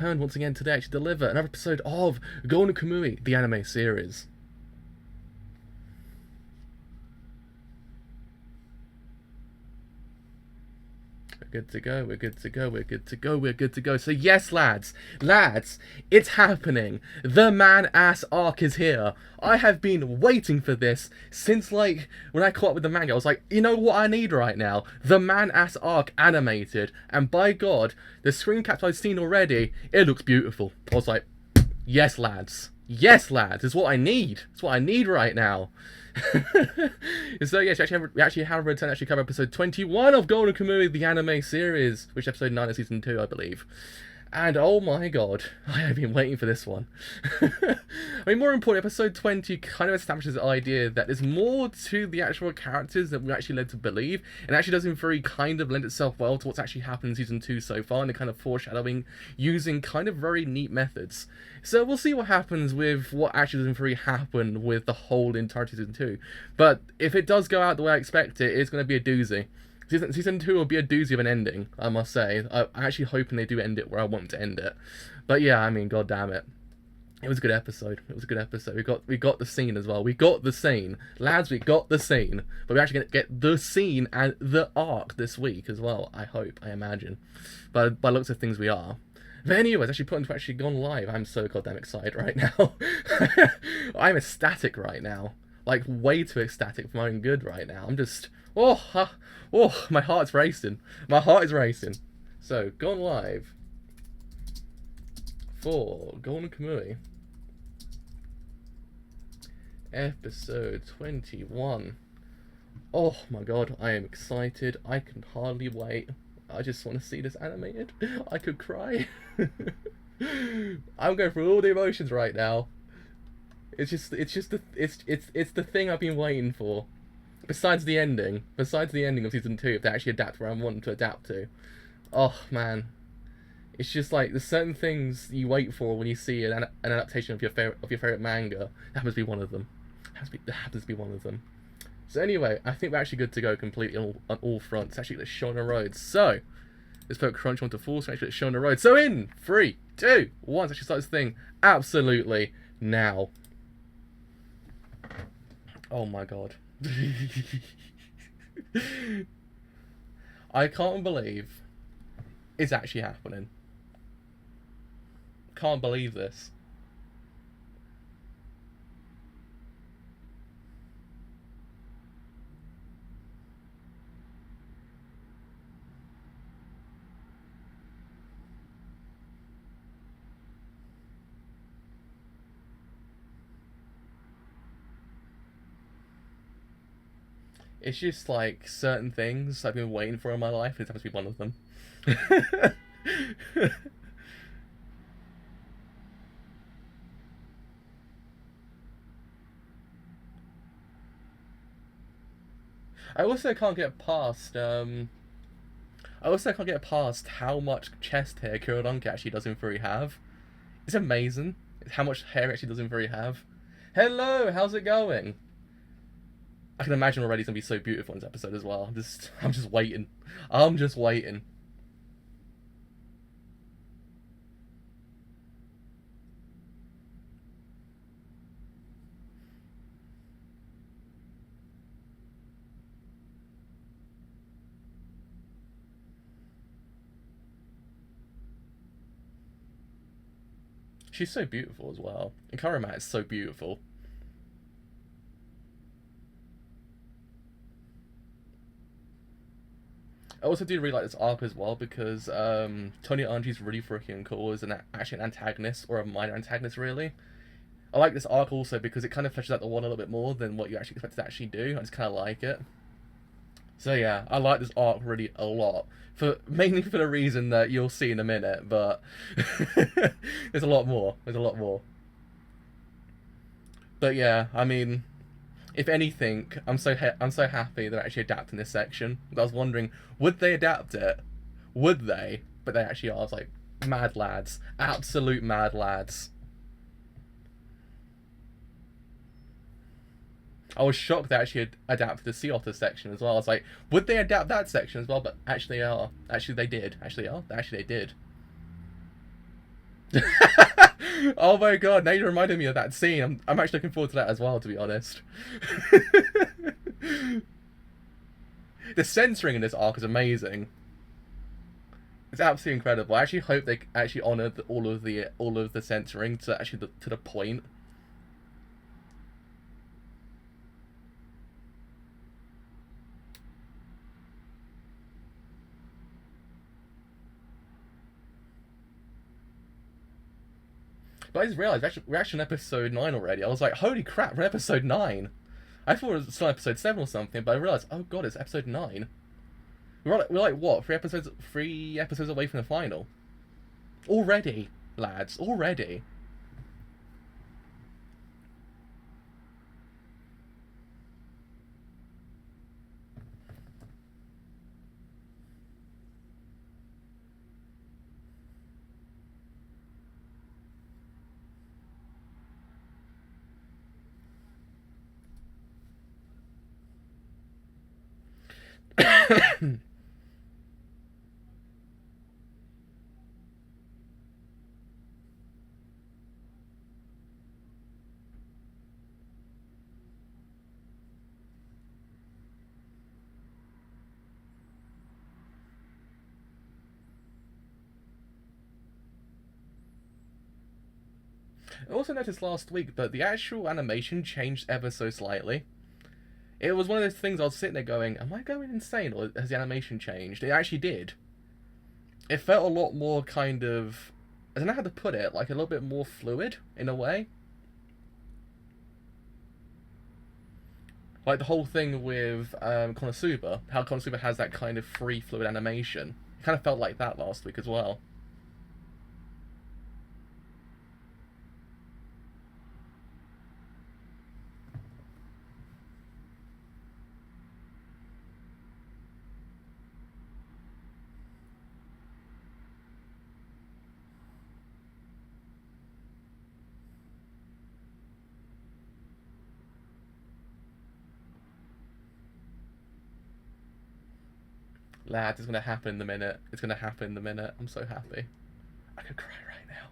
returned once again today to deliver another episode of Golden Kamuy, the anime series. We're good to go, we're good to go, we're good to go, we're good to go. So yes, lads, it's happening. The man-ass arc is here. I have been waiting for this since, like, when I caught up with the manga. I was like, you know what I need right now? The man-ass arc animated. And by God, the screen caps I've seen already, it looks beautiful. I was like, yes, lads. Yes, lads, it's what I need. It's what I need right now. So yes, we actually have returned to cover episode 21 of Golden Kamuy, the anime series, which is episode 9 of season 2, I believe. And oh my God, I have been waiting for this one. I mean, more importantly, episode 20 kind of establishes the idea that there's more to the actual characters that we're actually led to believe, and actually does in very kind of lend itself well to what's actually happened in season 2 so far, and the kind of foreshadowing using kind of very neat methods. So we'll see what happens with what actually doesn't really happen with the whole entire season 2. But if it does go out the way I expect it, it's going to be a doozy. Season 2 will be a doozy of an ending, I must say. I'm actually hoping they do end it where I want to end it. But yeah, I mean, god damn it. It was a good episode. It was a good episode. We got the scene as well. We got the scene. Lads, we got the scene. But we're actually going to get the scene and the arc this week as well, I hope, I imagine. But by looks of things, we are. But anyways, actually put into actually gone live. I'm so goddamn excited right now. I'm ecstatic right now. Like, way too ecstatic for my own good right now. I'm just... Oh, my heart's racing. My heart is racing. So, gone live for Golden Kamuy. Episode 21. Oh my God, I am excited. I can hardly wait. I just want to see this animated. I could cry. I'm going through all the emotions right now. It's the thing I've been waiting for. Besides the ending of season 2, if they actually adapt where I want them to adapt to. Oh man, it's just like there's certain things you wait for when you see an adaptation of your favorite manga. It happens to be one of them. It happens to be one of them. So anyway, I think we're actually good to go completely on all fronts. Actually, let's show on the road. So let's put crunch onto full. So actually, let's show on the road. So in 3, 2, 1. Let's actually start this thing absolutely now. Oh my God. I can't believe it's actually happening. Can't believe this. It's just like certain things I've been waiting for in my life, and it's happens to be one of them. I also can't get past how much chest hair Kurodonki actually doesn't very have. It's amazing how much hair actually doesn't very have. Hello, how's it going? I can imagine already it's gonna be so beautiful in this episode as well. I'm just waiting. I'm just waiting. She's so beautiful as well. And Karamat is so beautiful. I also do really like this arc as well because Tony Anji's really freaking cool as actually an antagonist, or a minor antagonist really. I like this arc also because it kind of fleshes out the one a little bit more than what you actually expect to actually do. I just kind of like it. So yeah, I like this arc really a lot. Mainly for the reason that you'll see in a minute, but there's a lot more. There's a lot more. But yeah, I mean, if anything, I'm so happy they're actually adapting this section. I was wondering, would they adapt it? Would they? But they actually are. I was like, mad lads, absolute mad lads. I was shocked they actually adapted the Sea Otter section as well. I was like, would they adapt that section as well? But actually they are. Actually they did. Actually they did. Oh my god, now you reminded me of that scene. I'm actually looking forward to that as well, to be honest. The censoring in this arc is amazing. It's absolutely incredible. I actually hope they actually honor all of the censoring to actually to the point. But I just realized we're actually on episode 9 already. I was like, holy crap, we're on episode 9. I thought it was still episode 7 or something, but I realized, oh god, it's episode 9. We're like what, 3 episodes away from the final. Already, lads, already. I also noticed last week that the actual animation changed ever so slightly. It was one of those things I was sitting there going, am I going insane or has the animation changed? It actually did. It felt a lot more kind of, I don't know how to put it, like a little bit more fluid in a way. Like the whole thing with Konosuba, how Konosuba has that kind of free fluid animation. It kind of felt like that last week as well. Lads, it's gonna happen in the minute. It's gonna happen in the minute. I'm so happy. I could cry right now.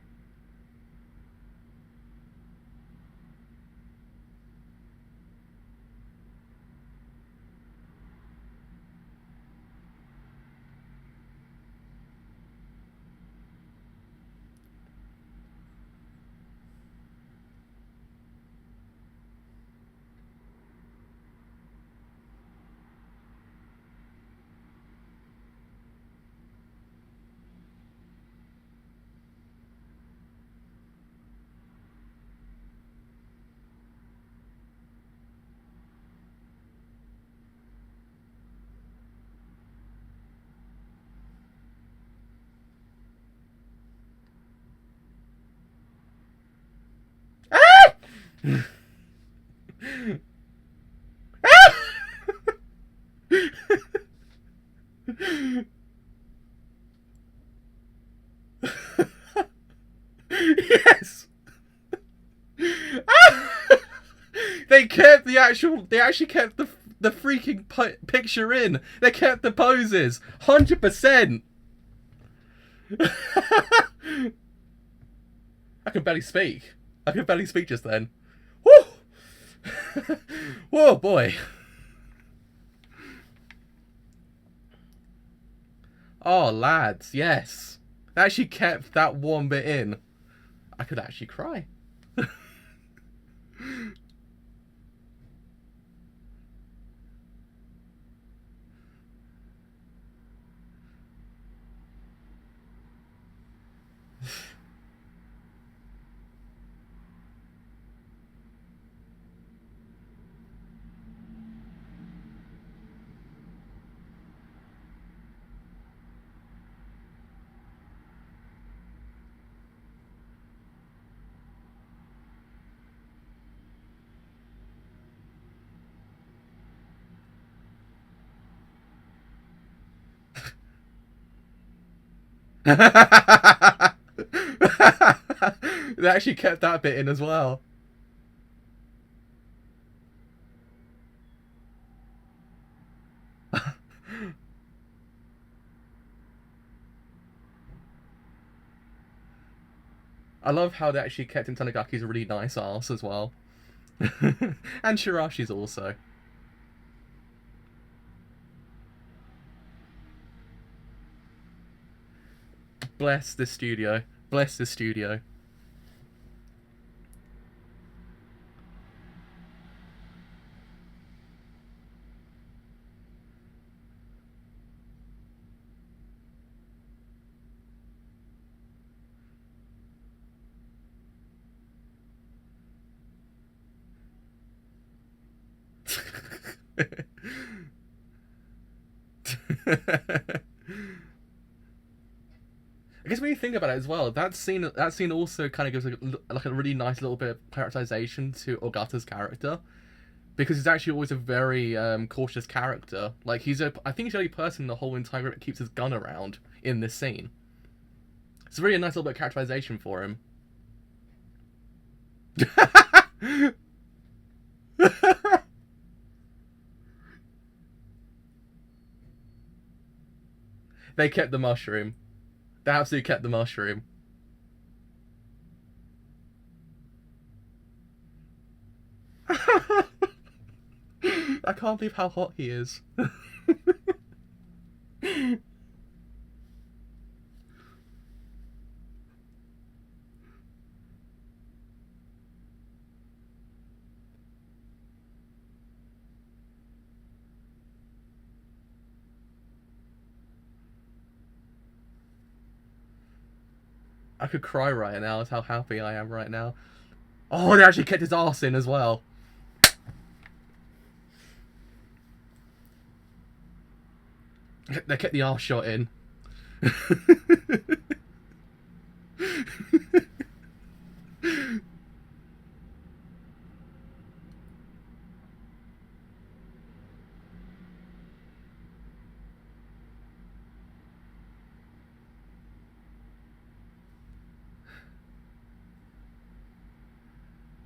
Yes. They actually kept the freaking picture in. They kept the poses. 100%. I can barely speak. I can barely speak just then. Woo! Whoa, boy. Oh, lads, yes. They actually kept that one bit in. I could actually cry. They actually kept that bit in as well. I love how they actually kept in Tanagaki's really nice ass as well. And Shirashi's also. Bless this studio. Bless this studio. I guess when you think about it as well, that scene also kind of gives like a really nice little bit of characterization to Ogata's character, because he's actually always a very cautious character. Like I think he's the only person in the whole entire group that keeps his gun around in this scene. It's really a nice little bit of characterization for him. They kept the mushroom. They absolutely kept the mushroom. I can't believe how hot he is. I could cry right now. That's how happy I am right now. Oh, they actually kept his arse in as well. They kept the arse shot in.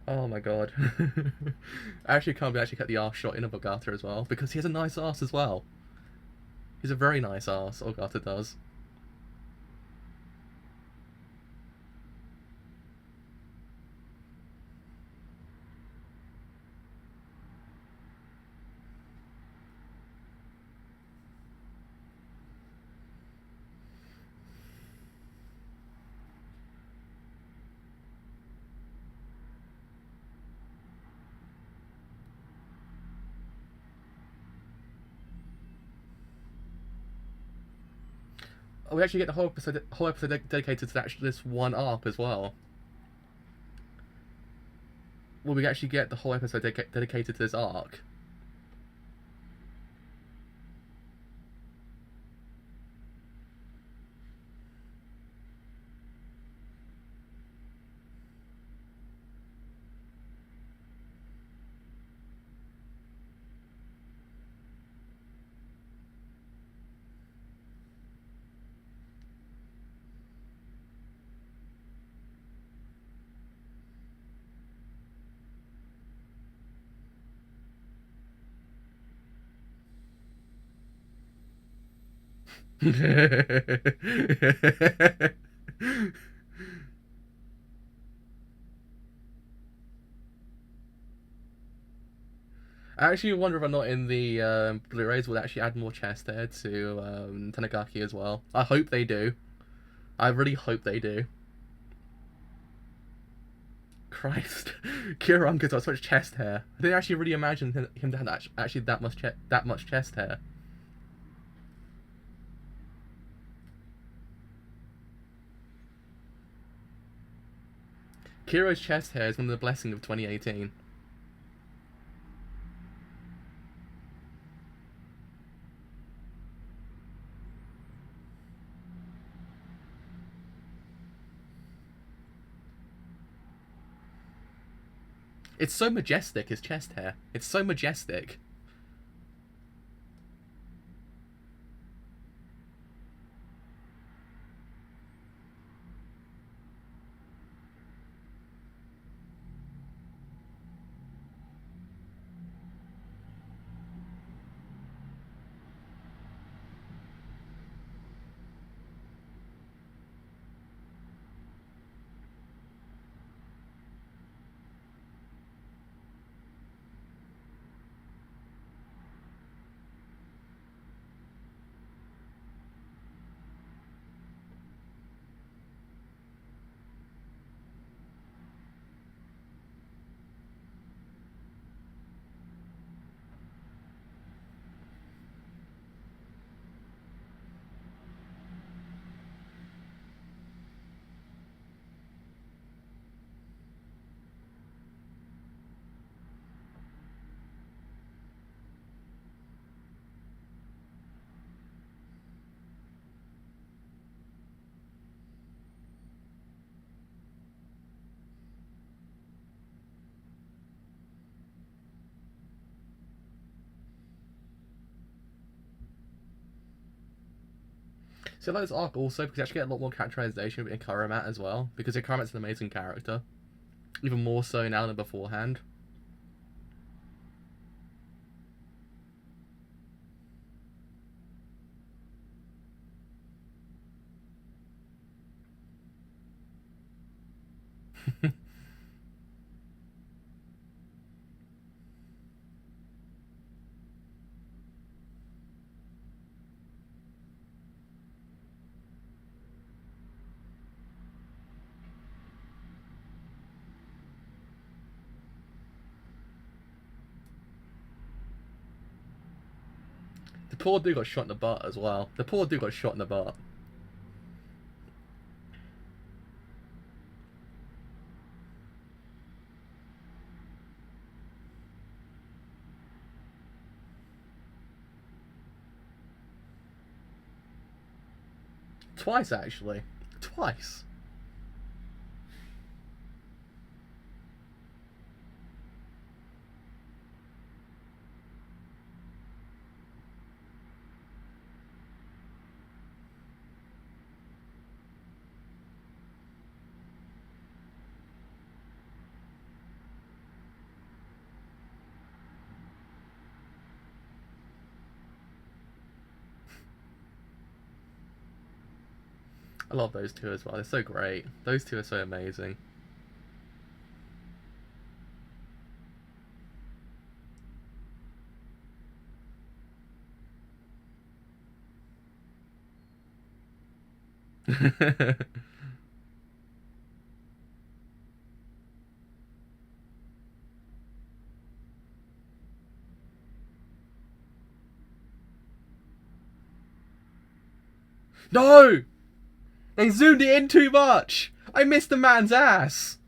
Oh my god. I actually can't believe I actually kept the arse shot in of Ogata as well, because he has a nice arse as well. He's a very nice arse, Ogata does. Oh, we actually get the whole episode dedicated to actually this one arc as well. Well, we actually get the whole episode dedicated to this arc. I actually wonder if or not in the Blu-rays will actually add more chest hair to Tanagaki as well. I hope they do. I really hope they do. Christ, Kieran's got so much chest hair. I didn't actually really imagine him to have actually that much chest hair. Kiro's chest hair is one of the blessings of 2018. It's so majestic, his chest hair. It's so majestic. So I like this arc also because you actually get a lot more characterization in Karamat as well, because Karamat's an amazing character. Even more so now than beforehand. The poor dude got shot in the butt as well. The poor dude got shot in the butt. Twice, actually. Twice. I love those two as well. They're so great. Those two are so amazing. No! They zoomed it in too much! I missed the man's ass!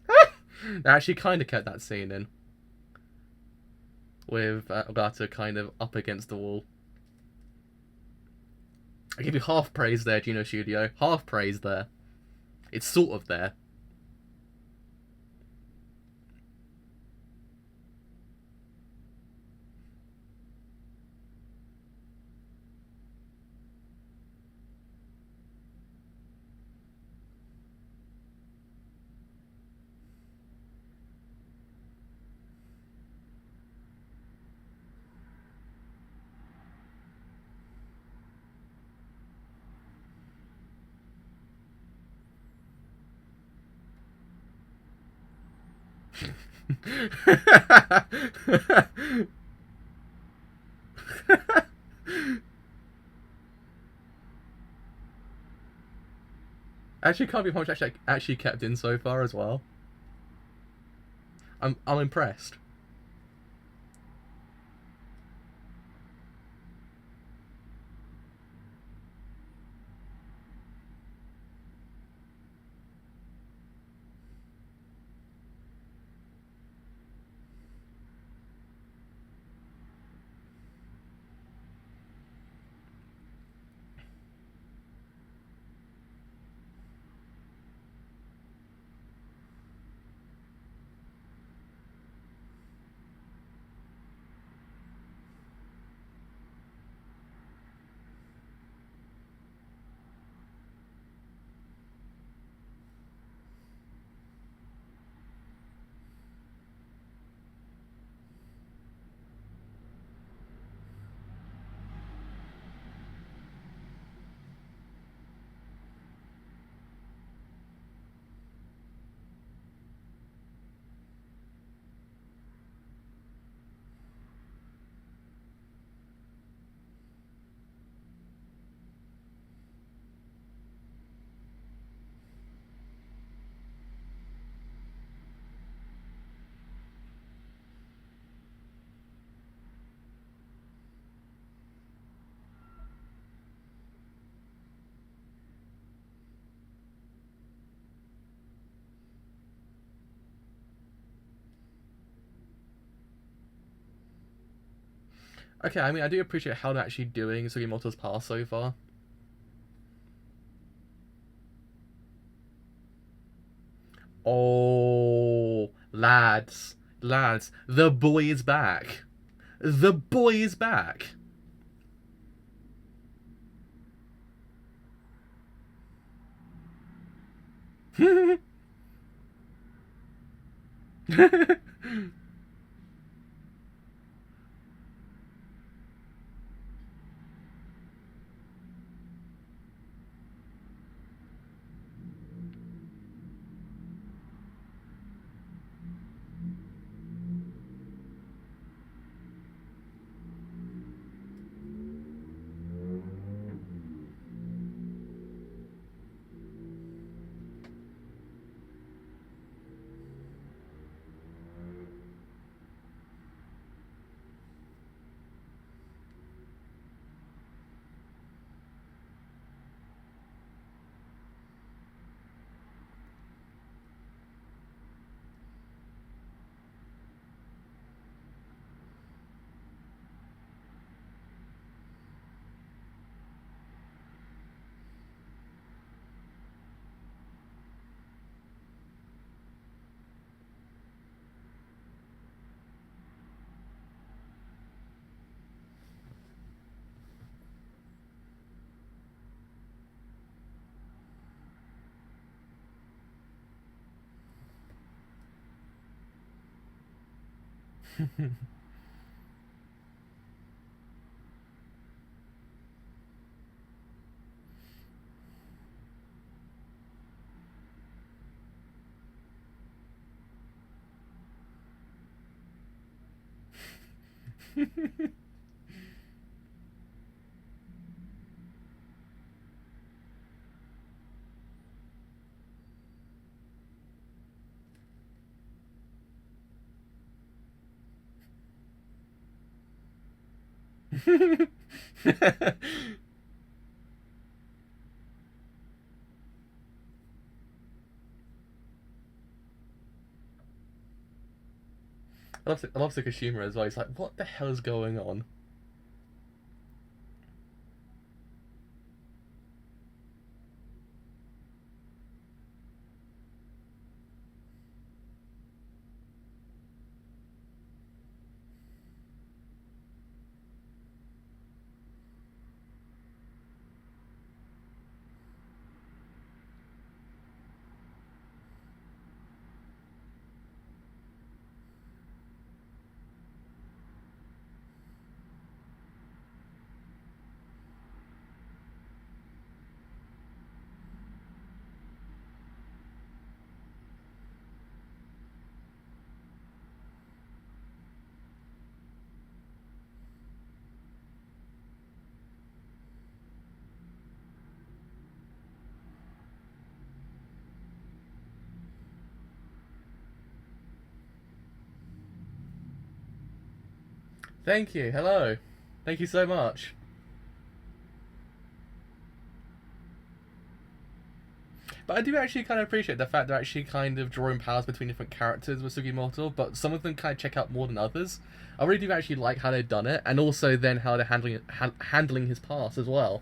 They actually kind of kept that scene in. With Ogata kind of up against the wall. I give you half praise there, Gino Studio. Half praise there. It's sort of there. Actually, can't be how much actually kept in so far as well. I'm impressed. Okay, I mean, I do appreciate how they're actually doing Sugimoto's path so far. Oh. Lads, lads, the boy is back. The boy is back. I love Tsukushima as well. He's like, what the hell is going on? Thank you. Hello. Thank you so much. But I do actually kind of appreciate the fact they're actually kind of drawing powers between different characters with Sugimoto, but some of them kind of check out more than others. I really do actually like how they've done it, and also then how they're handling his past as well.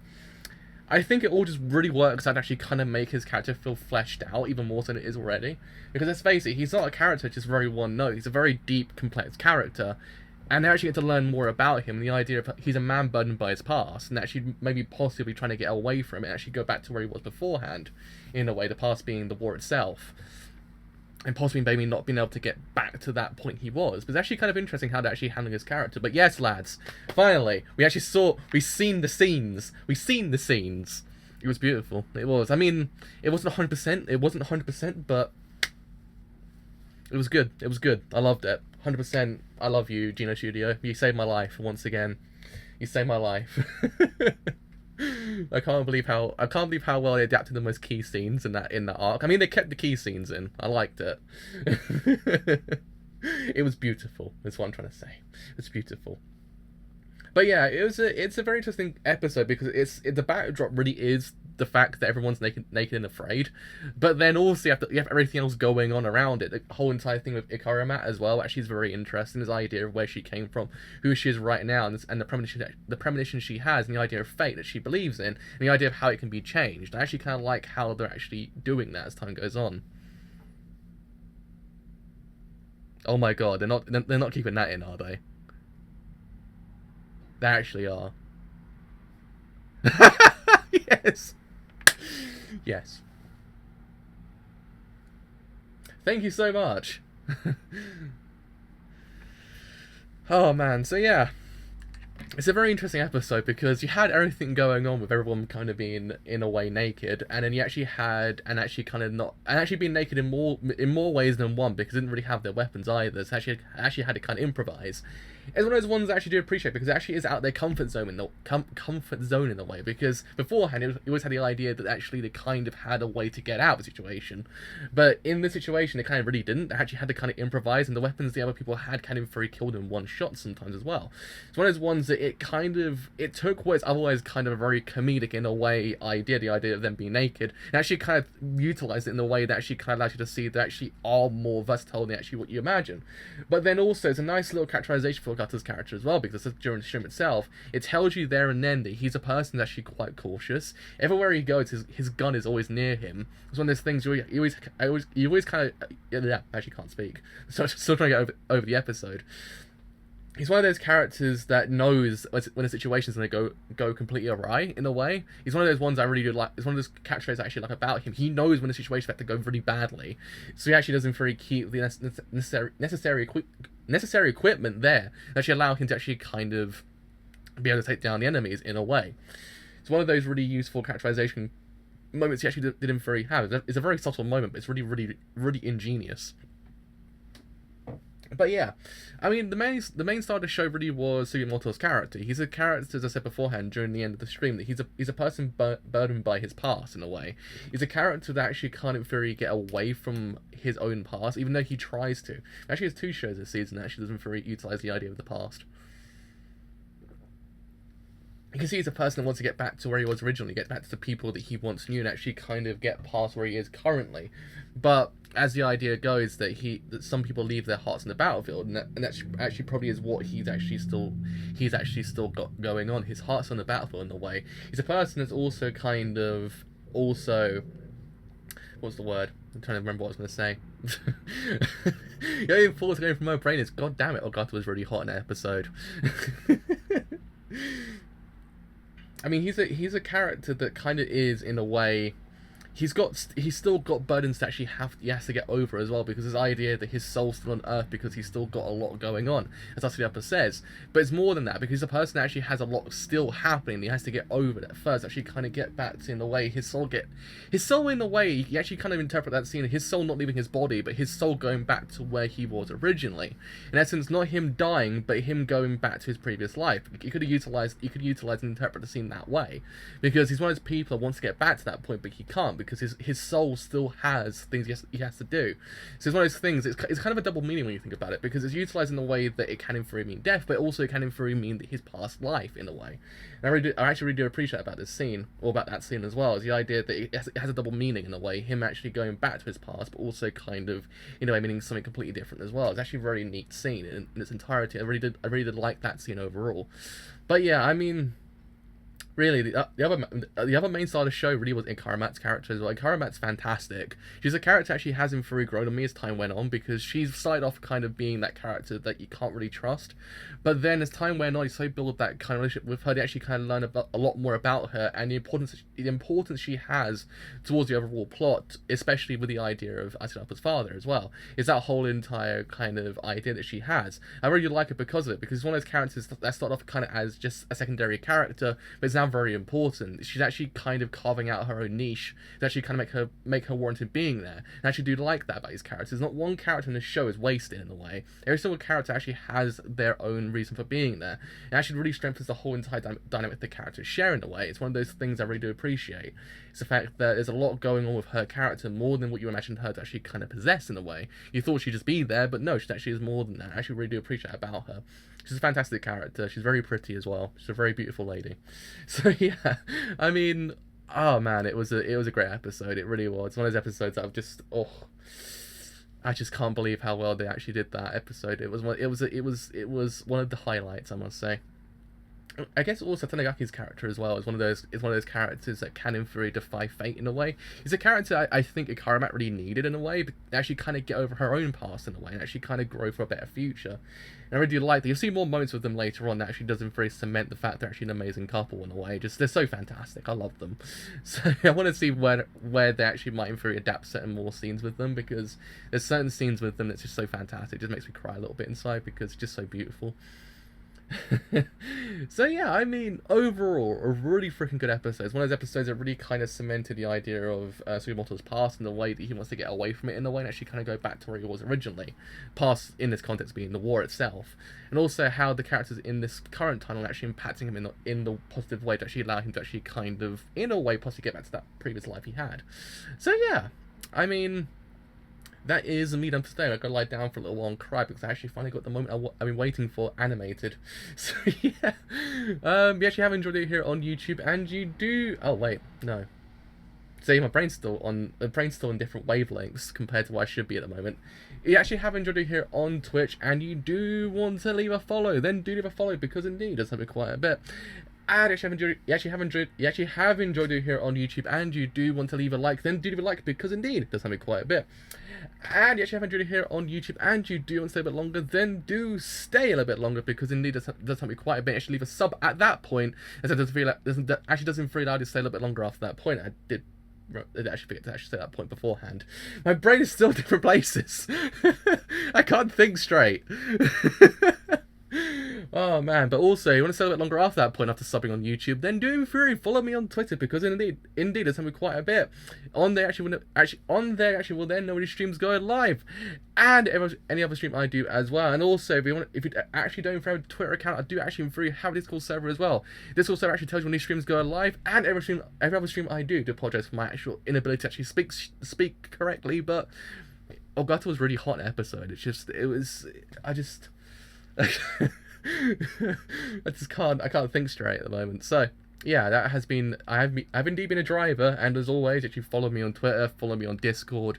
I think it all just really works out to actually kind of make his character feel fleshed out even more than it is already. Because let's face it, he's not a character just very one note. He's a very deep, complex character. And they actually get to learn more about him. The idea of he's a man burdened by his past, and actually maybe possibly trying to get away from it, actually go back to where he was beforehand, in a way. The past being the war itself, and possibly maybe not being able to get back to that point he was. But it's actually kind of interesting how they're actually handling his character. But yes, lads, finally we've seen the scenes. It was beautiful. It was. I mean, it wasn't 100%. It wasn't 100%, but it was good. It was good. I loved it. 100%. I love you, Gino Studio. You saved my life once again. You saved my life. I can't believe how well they adapted the most key scenes in that arc. I mean, they kept the key scenes in. I liked it. It was beautiful. That's what I'm trying to say. It's beautiful. But yeah, it's a very interesting episode because the backdrop really is the fact that everyone's naked and afraid, but then also you have everything else going on around it. The whole entire thing with Ikarumat as well actually is very interesting. This idea of where she came from, who she is right now, and the premonition she has, and the idea of fate that she believes in, and the idea of how it can be changed. I actually kind of like how they're actually doing that as time goes on. Oh my god, they're not keeping that in, are they? They actually are. Yes. Yes. Thank you so much. Oh man, so yeah. It's a very interesting episode because you had everything going on with everyone kind of being in a way naked, and then you actually had actually being naked in more ways than one because they didn't really have their weapons either. So actually had to kind of improvise. It's one of those ones I actually do appreciate because it actually is out of their comfort zone in the way. Because beforehand, you always had the idea that actually they kind of had a way to get out of the situation, but in this situation, they kind of really didn't. They actually had to kind of improvise, and the weapons the other people had kind of very killed in one shot sometimes as well. It's one of those ones that it took what is otherwise kind of a very comedic in a way idea, the idea of them being naked, and actually kind of utilized it in a way that actually kind of allows you to see they actually are more versatile than actually what you imagine. But then also, it's a nice little characterization for Gutter's character as well, because during the stream itself, it tells you there and then that he's a person that's actually quite cautious. Everywhere he goes, his gun is always near him. It's one of those things you always kind of yeah, actually can't speak. So still trying to get over the episode. He's one of those characters that knows when a situation's going to go completely awry, in a way. He's one of those ones I really do like. It's one of those characters I actually like about him. He knows when a situation's about to go really badly. So he actually doesn't really keep the necessary equipment there that actually allow him to actually kind of be able to take down the enemies, in a way. It's one of those really useful characterization moments he actually didn't very have. It's a very subtle moment, but it's really ingenious. But yeah, I mean, the main star of the show really was Sugimoto's character. He's a character, as I said beforehand during the end of the stream, that he's a person burdened by his past, in a way. He's a character that actually can't very get away from his own past, even though he tries to. Actually, there's 2 shows this season that actually doesn't very utilize the idea of the past. You can see he's a person that wants to get back to where he was originally, get back to the people that he once knew, and actually kind of get past where he is currently. But as the idea goes, that some people leave their hearts in the battlefield, and that actually probably is what he's actually still got going on. His heart's on the battlefield, in a way. He's a person that's also kind of what's the word? I'm trying to remember what I was going to say. The only thought going from my brain is, God damn it, Ogata was really hot in that episode. I mean, he's a character that kind of is, in a way, he's still got burdens that actually he has to get over as well, because his idea that his soul's still on Earth because he's still got a lot going on, as Asuyapa says. But it's more than that, because the person actually has a lot still happening. He has to get over that first, actually kind of get back to, in a way, his soul in a way, you actually kind of interpret that scene, his soul not leaving his body, but his soul going back to where he was originally. In essence, not him dying, but him going back to his previous life. You could utilize and interpret the scene that way, because he's one of those people that wants to get back to that point, but he can't, because his soul still has things he has to do. So it's one of those things, it's kind of a double meaning when you think about it, because it's utilized in a way that it can in theory mean death, but also it can in theory mean his past life, in a way. And I actually really do appreciate about this scene, or about that scene as well, is the idea that it has a double meaning, in a way, him actually going back to his past, but also kind of, in a way, meaning something completely different as well. It's actually a very neat scene in its entirety. I really did like that scene overall. But yeah, I mean, really, the other main star of the show really was Ikaramat's character as well. Ikaramat's fantastic. She's a character actually has in theory grown on me as time went on, because she's started off kind of being that character that you can't really trust. But then as time went on, you so build that kind of relationship with her, you actually kind of learn a lot more about her, and the importance she has towards the overall plot, especially with the idea of Asinapa's father as well, is that whole entire kind of idea that she has. I really like it because of it, because it's one of those characters that started off kind of as just a secondary character, but it's now very important. She's actually kind of carving out her own niche to actually kind of make her warranted being there. And I actually do like that about these characters. Not one character in the show is wasted, in a way. Every single character actually has their own reason for being there. It actually really strengthens the whole entire dynamic the characters share, in a way. It's one of those things I really do appreciate. It's the fact that there's a lot going on with her character, more than what you imagined her to actually kind of possess, in a way. You thought she'd just be there, but no, she actually is more than that. I actually really do appreciate about her. She's a fantastic character. She's very pretty as well. She's a very beautiful lady. So yeah, I mean, oh man, it was a great episode. It really was. It's one of those episodes that I just can't believe how well they actually did that episode. It was one of the highlights, I must say. I guess also Tanagaki's character as well is one of those characters that can in theory defy fate in a way. He's a character I think Ikaramat really needed in a way, but actually kind of get over her own past in a way and actually kind of grow for a better future. And I really do like that. You'll see more moments with them later on that actually does in theory cement the fact they're actually an amazing couple in a way. Just they're so fantastic. I love them. So I want to see where they actually might in theory adapt certain more scenes with them, because there's certain scenes with them that's just so fantastic. It just makes me cry a little bit inside because it's just so beautiful. So yeah, I mean, overall, a really freaking good episode. It's one of those episodes that really kind of cemented the idea of Sugimoto's past and the way that he wants to get away from it in a way and actually kind of go back to where he was originally. Past, in this context, being the war itself. And also how the characters in this current timeline are actually impacting him in the positive way to actually allow him to actually kind of, in a way, possibly get back to that previous life he had. So yeah, I mean, that is me done for today. I gotta lie down for a little while and cry because I actually finally got the moment I've been waiting for animated. So yeah, you actually have enjoyed it here on YouTube, and you do. Oh wait, no. See, my brain's still on different wavelengths compared to what I should be at the moment. You actually have enjoyed it here on Twitch, and you do want to leave a follow, then do leave a follow because indeed it does help me quite a bit. And you actually have enjoyed it here on YouTube, and you do want to leave a like, then do leave a like because indeed it does help me quite a bit. And you actually have enjoyed it here on YouTube, and you do want to stay a bit longer, then do stay a little bit longer because indeed it does help me quite a bit. Actually leave a sub at that point, as it doesn't feel like to stay a little bit longer after that point. I actually forget to actually say that point beforehand. My brain is still in different places. I can't think straight. Oh man, but also you want to stay a bit longer after that point after subbing on YouTube, then do follow me on Twitter because indeed it's something quite a bit. On there actually will then know when the streams go live, and any other stream I do as well. And also if you actually don't have a Twitter account, I do actually have a Discord server as well. Discord server actually tells you when these streams go live, and every other stream I do. To apologise for my actual inability to actually speak correctly, but Ogata was really hot episode. I can't think straight at the moment. So yeah, that has been, I've indeed been a driver, and as always, if you follow me on Twitter, follow me on Discord,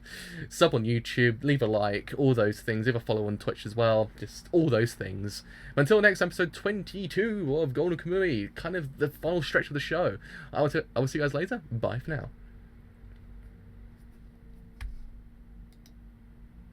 sub on YouTube, leave a like, all those things, leave a follow on Twitch as well, just all those things. But until next episode 22 of Golden Kamuy, kind of the final stretch of the show, I will see you guys later. Bye for now.